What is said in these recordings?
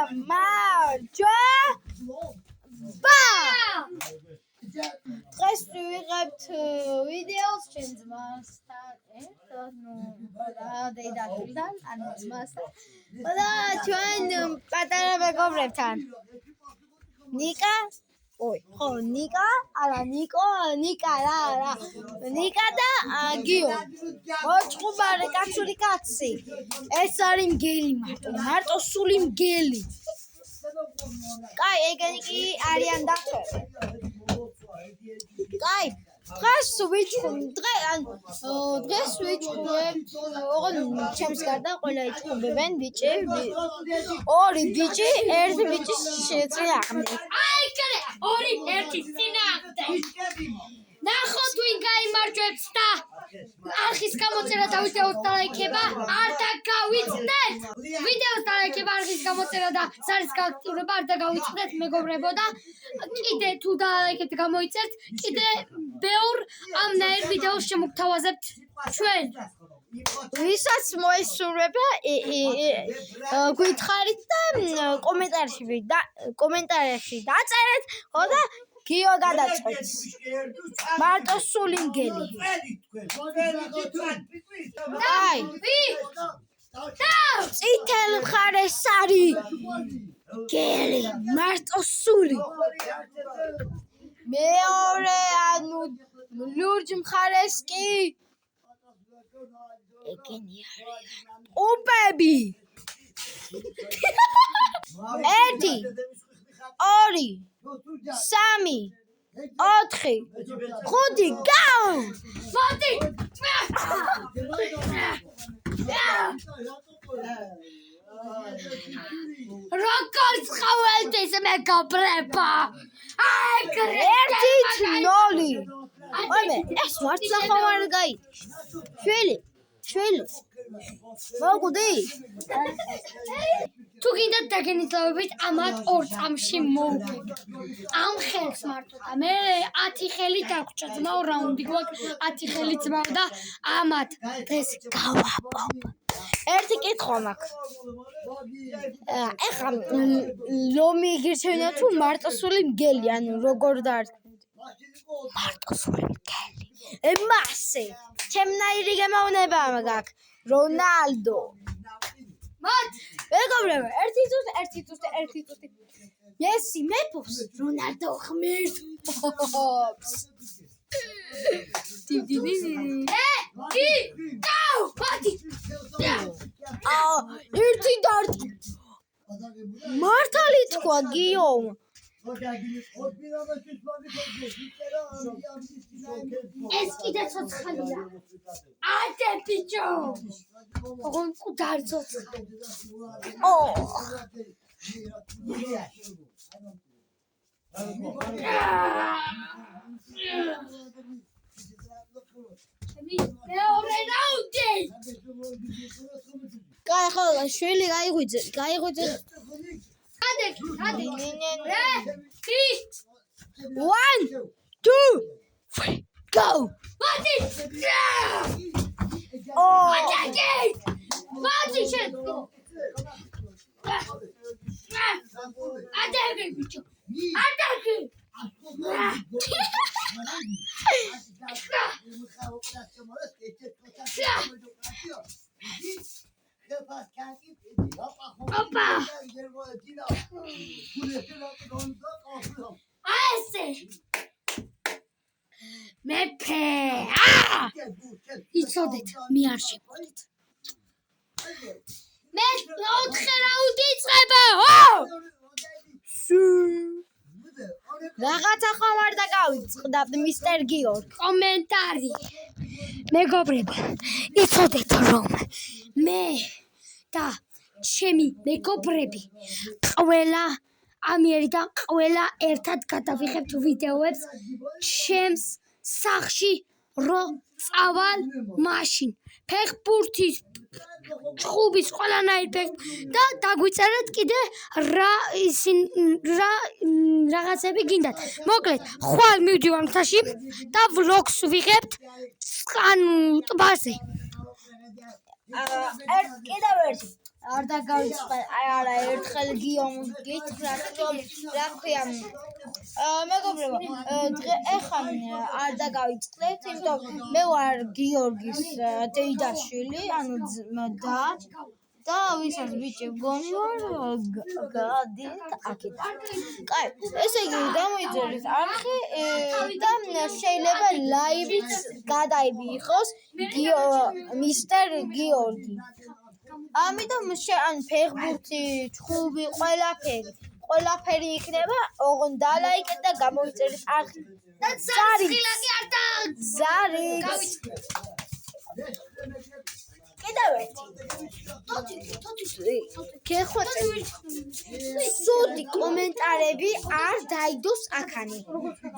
გამარჯობა. დღეს ვიღებთ ვიდეოს ჩემ ძმასთან ერთად, დედასთან, ანუ ძმასთან და ჩვენ პატარა მეგობრებთან. ნიკა და გიო. მოწყობარე კაცური კაცი. ეს არის მგელი მარტო სული მგელი. კაი, ეგენი კი არიან დათვები. კაი, დღეს ვიჩხუბებთ, ჩემს გარდა ყველა იჩხუბებენ ბიჭები. ორი ბიჭი, ერთი ბიჭის წინააღმდეგ. ორი ერთი წინააღმდეგ. ნახოთ ვინ გაიმარჯვებს და არხის გამოწერა და ვიდეოს დალაიქება არ დაგავიწყდეთ. ვიდეოს დალაიქება, არხის გამოწერა და ზარის გააქტიურება არ დაგავიწყდეთ მეგობრებო და კიდე თუ დალაიქებთ გამოიწერთ, კიდე ბევრ ამნაირ ვიდეოს შემოგთავაზებთ ჩვენ. ვისაც მოისურვება გითხარით და კომენტარებში დაწერეთ, ხო და გიო გადაწყვეტს. მარტო სული მგელი. აი, წითელ მხარეს არის მგელი, მარტო სული. მეორე ანუ ლურჯ მხარეს კი ეგენი არის უბები. 1 2 3 4 5 გაუ. მოდი. როგორც ყოველთვის მეგობრებო. აი, 1-0. ომე, ეს მართლა ხომ არ გაიგე. შვილი. მოგვდი. თუ გინდათ დაგენითლავებით ამათ 2 წამში მოვუხდით. ამ ხელს მარტო და მე 10 ხელი დაგვრჩა. ძმაო, რაუნდი გვაქვს 10 ხელი ძმაო და ამათ დღეს გავაპობ. ერთი კითხვა მაქვს. ეხლა ლომი იგირჩევინა თუ მარტო სული მგელი, ანუ როგორ დაარქმევთ? მარტო სული მგელი. მასე, ჩემნაირი გემოვნება გაქვს. რონალდო. მოთ. მეგობრებო, ერთი წუთი. მესი მეფობს, რონალდო ღმერთობს. გაუ, მოდი. ერთი დარტყ. მართალი თქვა გიომ. ეს კიდე ცოცხალია. ატე ბიჭო. ოღონ კუდარ ცოცხალი. მეორე რაუნდი. კაი, ხო, შვილი გაიღვიძე. ადი. 1 2 3 go. მოდი. მოდი შენ. ადი ბიჭო. ადი. Opa! Aise! მეფე! იცოდეთ, მე არ შეგვიძლია. მე 4 რაუნდი იწყება. რაღაცა ხომ არ დაგავიწყდა მისტერ გიორგ. კომენტარი. მეგობრებო, იცოდეთ რომ მე და ჩემი მეგობრები ყველა ამიერიდან ყველა ერთად გადავიღებთ ვიდეოებს ჩემს სახში რო წავალ მაშინ ფეხბურთის ჩხუბის ყველანაირ და დაგვიწერეთ კიდე რაღაცები გინდათ. მოკლედ, ხვალ მივდივარ მთაში და ვლოგს ვიღებთ ტბაზე. კიდევ ერთი არ დაგავიწყდა არა ერთხელ გიომ გითხრა რომ რა ქვია მეგობრებო ეხლა არ დაგავიწყდეთ იმიტომ მე ვარ გიორგის დეიდაშვილი ანუ და ვისაც ბიჭი გონი ვარ გადით აქედან. კაი, ესე იგი გამოიწერეთ არხი და შეიძლება ლაივიც გადაიღოს მისტერ გიორგი. ამიტომ ან ფეხბურთი, ჩხუბი, ყველაფერი იქნება, ოღონდ დალაიქეთ და გამოიწერეთ არხი. და ზარიცხილაკი არ და ზარიც. კიდევ ერთი. გეხვეწე. სუდი კომენტარები არ დაიდოს აქანი.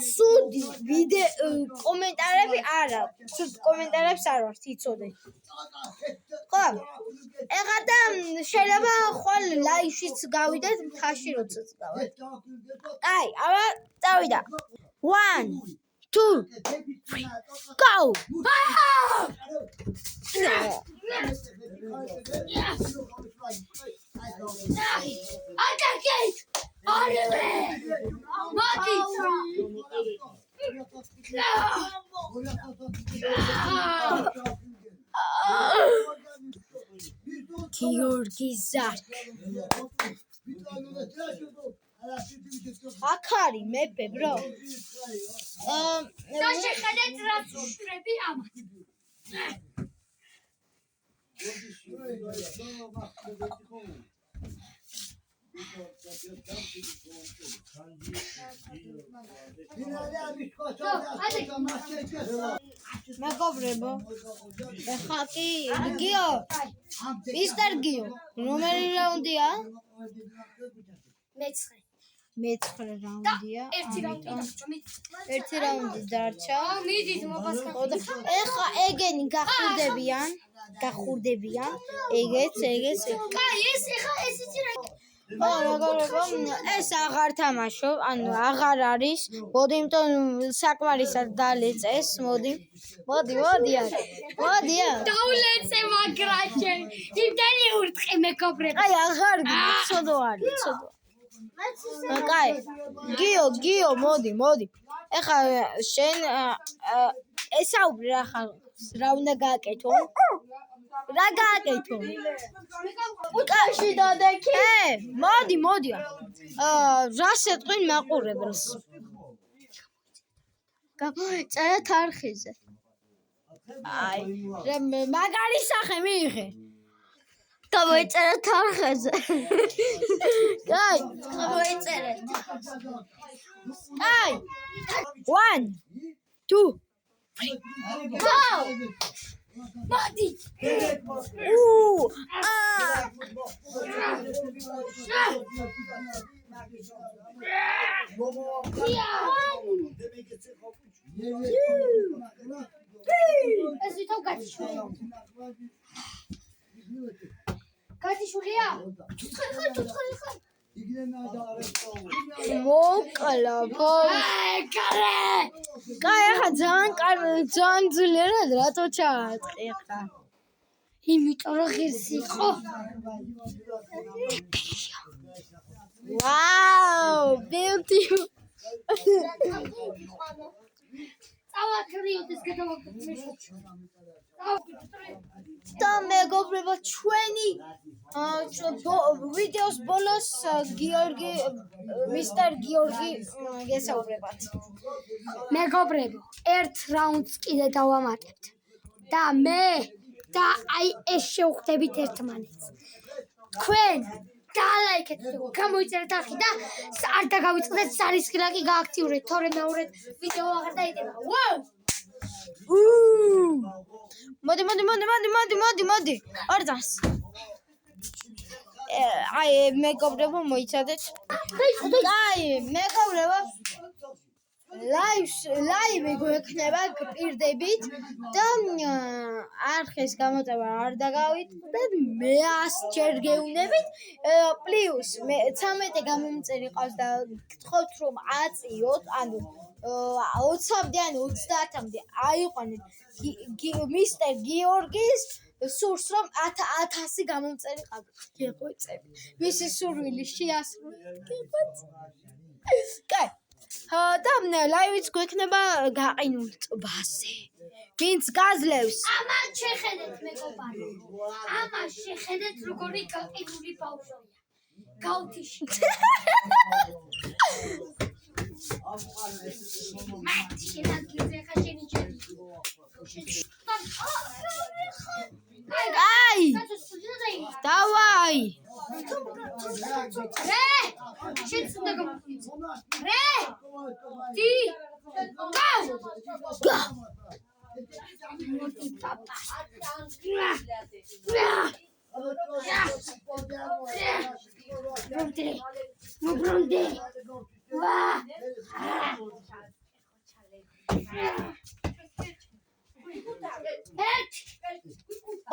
სუდი კომენტარები არა. სუდი კომენტარებს არ ვართ, იცოდე. ხო. ეხლა და შეიძლება ხვალ ლაივშიც გავიდეთ, მთაში როდესაც გავიდეთ. აი, აბა წავიდა. 1 2 3 go! Atacate! Arrive! Mati! Georgi Zark. Akari mepe bro. და შეხედეთ რაც უშვრები ამათ. მეგობრებო, ეხლა კი გიო, მისტერ გიო, რომელი რაუნდია? მეცხრე რაუნდია. ერთი რაუნდი დარჩა. მიდით მოპასკა. ეხლა ეგენი გახურდებიან. ეგეც. კაი, ეს ეხლა ეს იცი რა. მეგობრებო, ეს აღარ თამაშობ, ანუ აღარ არის. მოდი, იმიტომ საკმარისად დალეწეს, მოდი. დავლეცე მაგრაჩე. იმდენი ურტყი მეგობრებო. აი, აღარ გიცოდო არის, კაი, გიო, მოდი. ეხლა შენ ესაუბრე რა ხარ, რა უნდა გააკეთო? რა გააკეთო? უკაში დადექი. მოდი. რა შეტყვი მაყურებელს? გამოიწერეთ არხიზე. აი, მაგარი სახე მიიღე. გამოიწერეთ არხიზე. კაი, გამოიწერეთ. კაი. 1 2 Go! Mati! ეს ვითომ გათიშულია. გათიშულია? თუთხე. მოკლა კარე! კაი, ახლა ძალიან ძლიერ რატო ჩაატყი ახლა? იმიტომ რომ ღირსი იყო. ვაუ, beautiful. წავაქრიოთ ეს გადავაკეთოთ. და მეგობრებო, ჩვენი ვიდეოს ბოლოს მისტერ გიორგი გესაუბრებათ. მეგობრებო, ერთ რაუნდს კიდე დავამატებთ. და მე და აი ეს შევხვდებით ერთმანეთს. თქვენ დალაიქეთ, გამოიწერეთ არხი და არ დაგავიწყდეთ ზარიცხილაკი გააქტიურეთ, თორემ მეორე ვიდეო აღარ დაიდება. ვაუ! მოდი. ორდას. აი, მეგობრებო, მოიცადეთ. აი, მეგობრებო, ლაივი გვექნება, გპირდებით და არხის გამოწვევა არ დაგავიწყდეთ, 100 ჯერ გეუნებით, პლუს 13 გამომწერი ყავს და გთხოვთ რომ აწიოთ, ანუ 20-მდე ან 30-მდე აიყვანეთ მისტერ გიორგის სურს რომ 1000 გამომწერი გეღვეწები. მისი სურვილი შეასრულა. კაი. და ლაივიც გვექნება გაყინულ ტბაზე. ვინც გაძლევს ამას შეხედეთ მეგობარო. ამას შეხედეთ როგორი გაყინული ბავშვია. გავთიში. აი დავაი რე შეცდა გამოფიცე რე დი გაუ მოდი პაპა Brunde.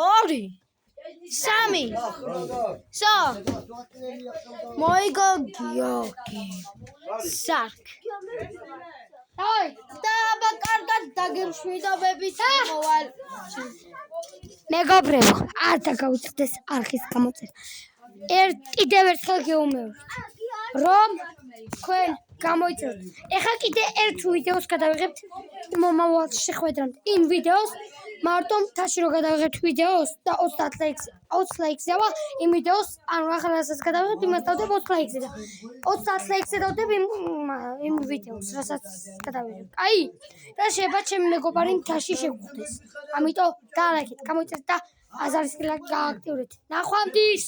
ორი სამი სო მოიგო გიოგი სარკ Oi, და აბა კარგად დაგემშვიდობებით მოვალ მეგობრებო, არ დაგაუწყდეს არხის გამოწერა. კიდევ ერთხელ გეუბნებთ, რომ თქვენ გამოიწეროთ. ეხლა კიდე ერთ ვიდეოს გადავიღებთ მომავალ შეხვედრამდე. იმ ვიდეოს მარტო მთაში რო გადავიღებთ ვიდეოს და 20 ლაიქს დავა იმ ვიდეოს, ანუ ახლა რასაც გადავიღებთ, იმას დავდებ 20 ლაიქზე და 30 ლაიქზე დავდებ იმ ვიდეოს, რასაც გადავიღებთ. აი, და შეიძლება ჩემი მეგობარი მთაში შეგვხვდეს. ამიტომ დაალაიქეთ, გამოიწერეთ და აზარისკილაკი გააქტიურეთ. ნახვამდის!